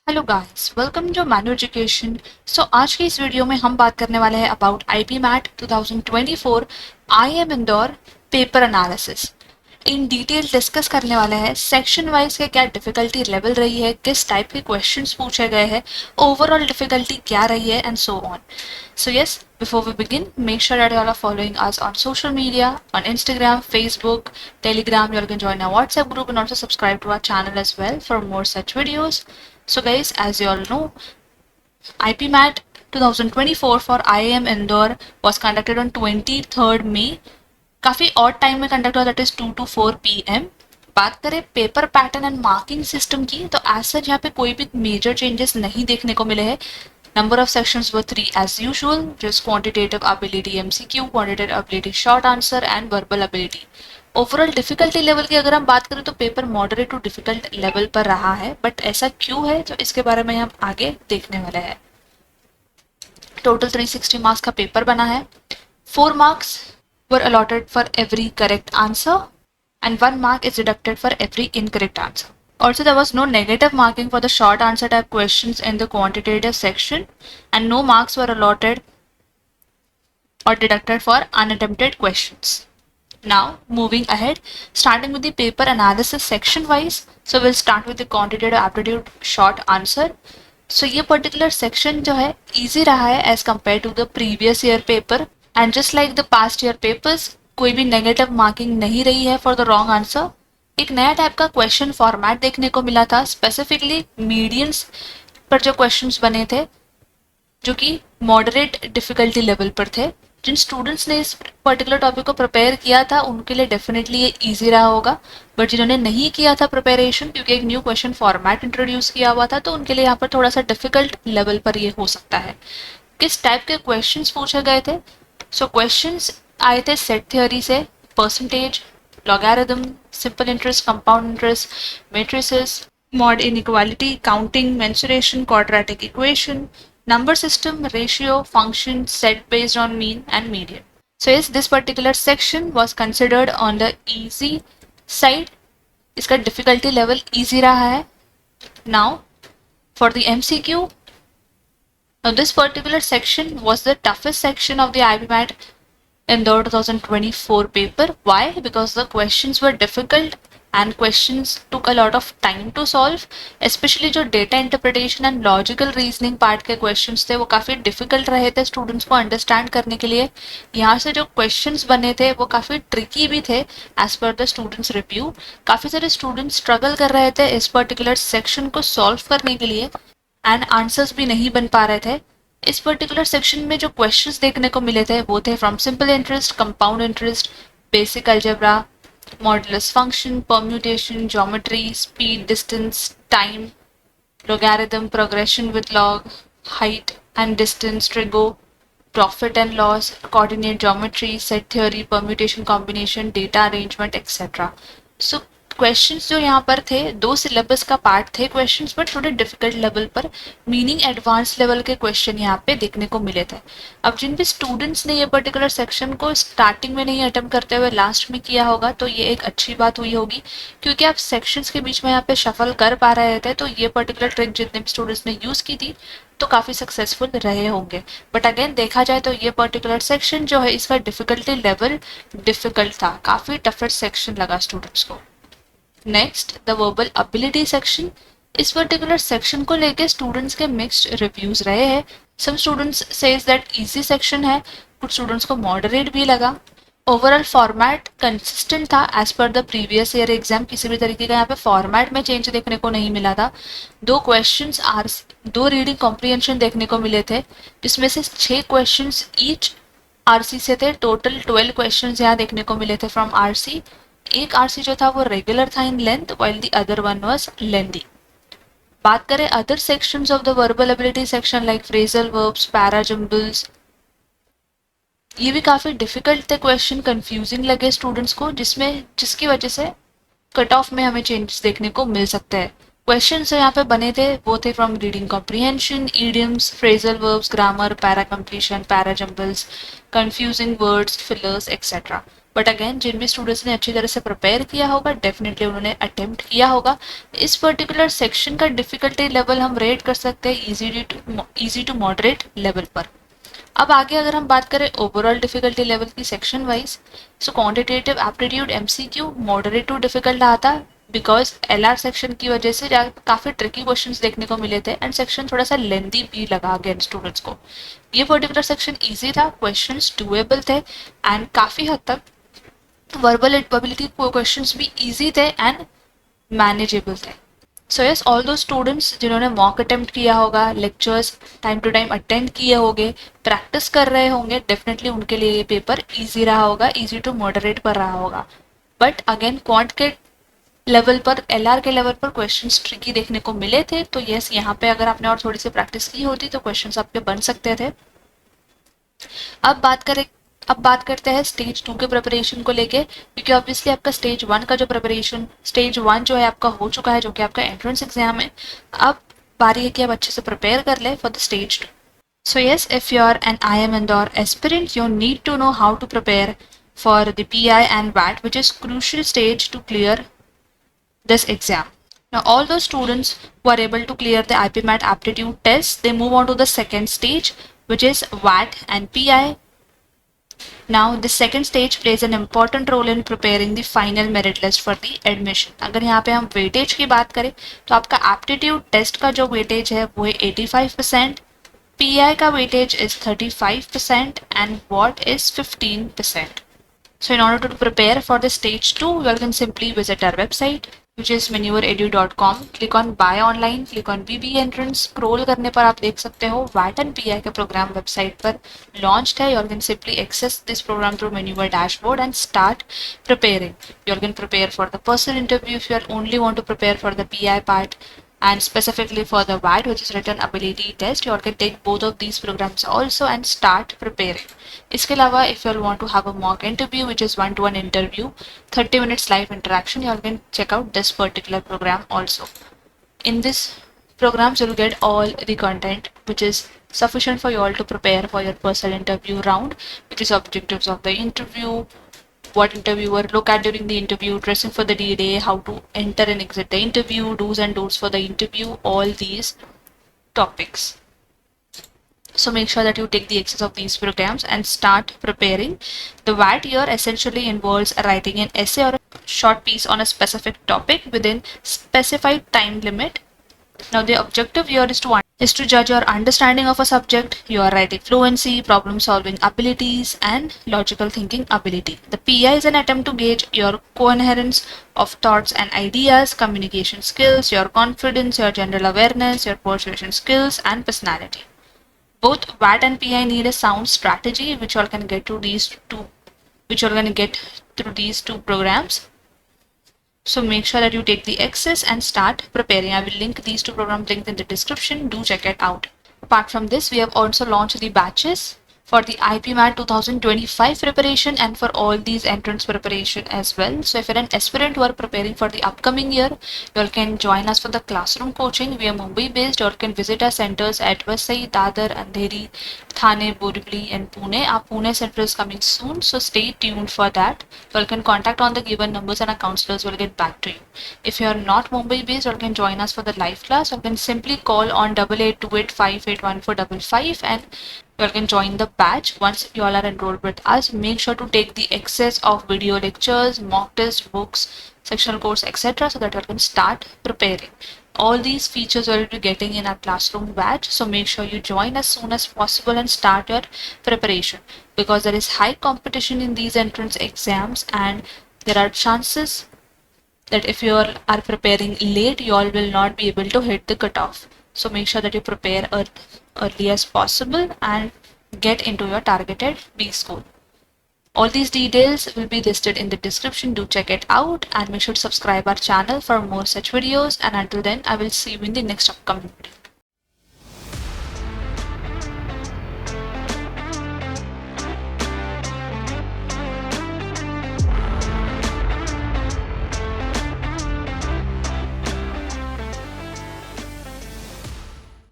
Hello guys, welcome to Manyu education. आज की इस वीडियो में हम बात करने वाले हैं about IPMAT 2024 IIM Indore paper analysis. In detail discuss करने वाले हैं सेक्शन वाइज के क्या डिफिकल्टी लेवल रही है, किस टाइप के क्वेश्चंस पूछे गए हैं, ओवरऑल डिफिकल्टी क्या रही है and so on. So yes, before we begin, make sure that you all are following us on social media, on Instagram, Facebook, Telegram. You all can join our WhatsApp group and also subscribe to our channel as well for more such videos. So guys, as you all know, IPMAT 2024 for IIM Indore was conducted on 23rd May. काफी odd time में conduct हुआ, that is 2 to 4 PM। बात करें paper pattern and marking system की, तो as such यहाँ पे कोई भी मेजर चेंजेस नहीं देखने को मिले हैं। Number of sections were 3 as usual, just quantitative ability MCQ, quantitative ability short answer and verbal ability. Overall difficulty level की अगर हम बात करें तो paper moderate to difficult level पर रहा है, बट ऐसा क्यों है तो इसके बारे में हम आगे देखने वाले हैं। टोटल 360 मार्क्स का पेपर बना है। 4 marks were allotted for every correct answer and 1 mark is deducted for every incorrect answer. Also, there was no negative marking for the short answer type questions in the quantitative section and no marks were allotted or deducted for unattempted questions. Now, moving ahead, starting with the paper analysis section wise. So, we'll start with the quantitative aptitude short answer. So, ये particular section जो है easy रहा है as compared to the previous year paper and just like the past year papers, कोई भी negative marking नहीं रही है for the wrong answer. एक नया टाइप का क्वेश्चन फॉर्मेट देखने को मिला था, स्पेसिफिकली मीडियंस पर जो क्वेश्चंस बने थे जो कि मॉडरेट डिफिकल्टी लेवल पर थे। जिन स्टूडेंट्स ने इस पर्टिकुलर टॉपिक को प्रिपेयर किया था उनके लिए डेफिनेटली ये इजी रहा होगा, बट जिन्होंने नहीं किया था प्रिपरेशन क्योंकि एक न्यू क्वेश्चन फॉर्मेट इंट्रोड्यूस किया हुआ था, तो उनके लिए यहाँ पर थोड़ा सा डिफिकल्ट लेवल पर ये हो सकता है। किस टाइप के क्वेश्चंस पूछे गए थे? क्वेश्चंस आए थे सेट थ्योरी से, percentage, logarithm, simple interest, compound interest, matrices, mod inequality, counting, mensuration, quadratic equation, number system, ratio, function, set based on mean and median. So yes, this particular section was considered on the easy side. इसका difficulty level easy रहा है. Now, for the MCQ, now this particular section was the toughest section of the IBMAT in the 2024 paper. Why? Because the questions were difficult and questions took a lot of time to solve. Especially जो data interpretation and logical reasoning part के questions थे वो काफ़ी difficult रहे थे students को understand करने के लिए। यहाँ से जो questions बने थे वो काफ़ी tricky भी थे as per the students review। काफ़ी सारे students struggle कर रहे थे इस particular section को solve करने के लिए and answers भी नहीं बन पा रहे थे। इस पर्टिकुलर सेक्शन में जो क्वेश्चंस देखने को मिले थे वो थे from simple interest, compound interest, basic algebra, modulus function, permutation, geometry, speed, distance, time, logarithm, progression with log, height and distance, trigo, profit and loss, coordinate geometry, set theory, permutation combination, data arrangement, etc. So questions जो यहाँ पर थे, 2 syllabus का part थे questions, but थोड़े difficult level पर, meaning advance level के question यहाँ पे देखने को मिले थे। अब जिन भी स्टूडेंट्स ने ये पर्टिकुलर सेक्शन को स्टार्टिंग में नहीं अटेम्प्ट करते हुए लास्ट में किया होगा तो ये एक अच्छी बात हुई होगी, क्योंकि आप सेक्शंस के बीच में यहाँ पे शफल कर पा रहे थे, तो ये पर्टिकुलर ट्रिक जितने भी स्टूडेंट्स ने यूज की थी तो काफी सक्सेसफुल रहे होंगे। बट अगेन देखा जाए तो ये पर्टिकुलर सेक्शन जो है इसका डिफिकल्टी लेवल डिफिकल्ट था, काफी टफेस्ट सेक्शन लगा स्टूडेंट्स को। Next, the verbal ability section. इस पर्टिकुलर सेक्शन को लेके स्टूडेंट्स के मिक्स्ड रिव्यूज रहे हैं। Some students says that easy section है, कुछ स्टूडेंट्स को मॉडरेट भी लगा। ओवरऑल फॉर्मेट कंसिस्टेंट था as per the previous year exam, किसी भी तरीके का यहाँ पे फॉर्मेट में चेंज देखने को नहीं मिला था। 2 क्वेश्चंस दो रीडिंग कॉम्प्रिहेंशन देखने को मिले थे, जिसमें से 6 क्वेश्चंस ईच आरसी से थे। टोटल 12 क्वेश्चंस यहाँ देखने को मिले थे फ्रॉम आरसी। एक आरसी जो था वो रेगुलर था in length, while the other one was lengthy. बात करें other sections of the verbal ability section like phrasal verbs, para jumbles, ये भी काफी डिफिकल्ट थे क्वेश्चन, कंफ्यूजिंग लगे स्टूडेंट्स को, जिसकी वजह से कट ऑफ में हमें चेंजेस देखने को मिल सकते हैं। क्वेश्चन जो यहाँ पे बने थे वो थे from reading comprehension, idioms, phrasal verbs, grammar, para completion, para jumbles, confusing words, fillers etcetera. But again जिन भी स्टूडेंट्स ने अच्छी तरह से प्रिपेयर किया होगा डेफिनेटली उन्होंने अटेम्प्ट किया होगा। इस पर्टिकुलर सेक्शन का डिफिकल्टी लेवल हम रेट कर सकते हैं इजी टू मॉडरेट लेवल पर। अब आगे अगर हम बात करें ओवरऑल डिफिकल्टी लेवल की section wise, so quantitative aptitude MCQ moderate to difficult आता, बिकॉज एलआर सेक्शन की वजह से काफी ट्रिकी क्वेश्चंस देखने को मिले थे एंड सेक्शन थोड़ा सा लेंदी भी लगा अगेन स्टूडेंट्स को। ये पर्टिकुलर सेक्शन इजी था, क्वेश्चंस डुएबल थे एंड काफी हद तक वर्बल एबिलिटी क्वेश्चंस भी इजी थे एंड मैनेजेबल थे। So yes, although students जिन्होंने मॉक अटेम्प्ट किया होगा, lectures time to time attend किए होंगे, प्रैक्टिस कर रहे होंगे, डेफिनेटली उनके लिए ये पेपर इजी रहा होगा, इजी टू मॉडरेट पर रहा होगा। बट अगेन क्वांट के लेवल पर, एलआर के लेवल पर क्वेश्चंस ट्रिकी देखने को मिले थे, तो यस यहाँ पे अगर आपने और थोड़ी सी प्रैक्टिस की होती तो क्वेश्चंस आपके बन सकते थे। अब बात करते हैं स्टेज 2 के प्रिपरेशन को लेके, क्योंकि ऑब्वियसली आपका स्टेज 1 का जो प्रिपरेशन, स्टेज 1 जो है आपका हो चुका है, जो कि आपका एंट्रेंस एग्जाम है। अब बारी है कि आप अच्छे से प्रिपेयर कर ले for the stage 2। So yes, if you're an IIM Indore aspirant, you need to know how to prepare for the PI and VAT, which is crucial stage to clear this exam. Now, all those students who are able to clear the IPMAT aptitude test, they move on to the second stage, which is VAT and PI. Now, the second stage plays an important role in preparing the final merit list for the admission. अगर यहाँ पे हम weightage की बात करें तो आपका aptitude test का जो वेटेज है वो है 85%, PI का weightage is 35% and VAT is 15%. So in order to prepare for the stage 2, you can simply visit our website, which is manuredu.com. Click on buy online, click on BB entrance. Scroll करने पर आप देख सकते हो VAT and PI का program website पर launched है. You can simply access this program through Manure dashboard and start preparing. You can prepare for the personal interview if you only want to prepare for the PI part. And specifically for the VAT, which is written ability test, you all can take both of these programs also and start preparing. इसके अलावा if you all want to have a mock interview, which is one-to-one interview, 30 minutes live interaction, you all can check out this particular program also. In this programs, you'll get all the content which is sufficient for you all to prepare for your personal interview round, which is objectives of the interview, what interviewer look at during the interview, dressing for the D-Day, how to enter and exit the interview, do's and don'ts for the interview, all these topics. So make sure that you take the access of these programs and start preparing. The VAT year essentially involves writing an essay or a short piece on a specific topic within specified time limit. Now the objective here is to judge your understanding of a subject, your writing fluency, problem solving abilities and logical thinking ability. The PI is an attempt to gauge your coherence of thoughts and ideas, communication skills, your confidence, your general awareness, your persuasion skills and personality. Both VAT and PI need a sound strategy, which you all can get through these two programs. So make sure that you take the access and start preparing. I will link these two programs linked in the description. Do check it out. Apart from this, we have also launched the batches for the IPMAT 2025 preparation and for all these entrance preparation as well. So if you're an aspirant who are preparing for the upcoming year, you all can join us for the classroom coaching. We are Mumbai based. You all can visit our centers at Vasai, Dadar, Andheri, Thane, Borivali and Pune. Our Pune center is coming soon, so stay tuned for that. You all can contact on the given numbers and our counselors will get back to you. If you are not Mumbai based, you all can join us for the live class. You can simply call on 8828581455 and you all can join the batch. Once you all are enrolled with us, make sure to take the access of video lectures, mock tests, books, sectional course, etc. so that you all can start preparing. All these features you will be getting in our classroom batch, so make sure you join as soon as possible and start your preparation, because there is high competition in these entrance exams and there are chances that if you all are preparing late, you all will not be able to hit the cutoff. So make sure that you prepare early as possible and get into your targeted B school. All these details will be listed in the description. Do check it out and make sure to subscribe our channel for more such videos. And until then, I will see you in the next upcoming video.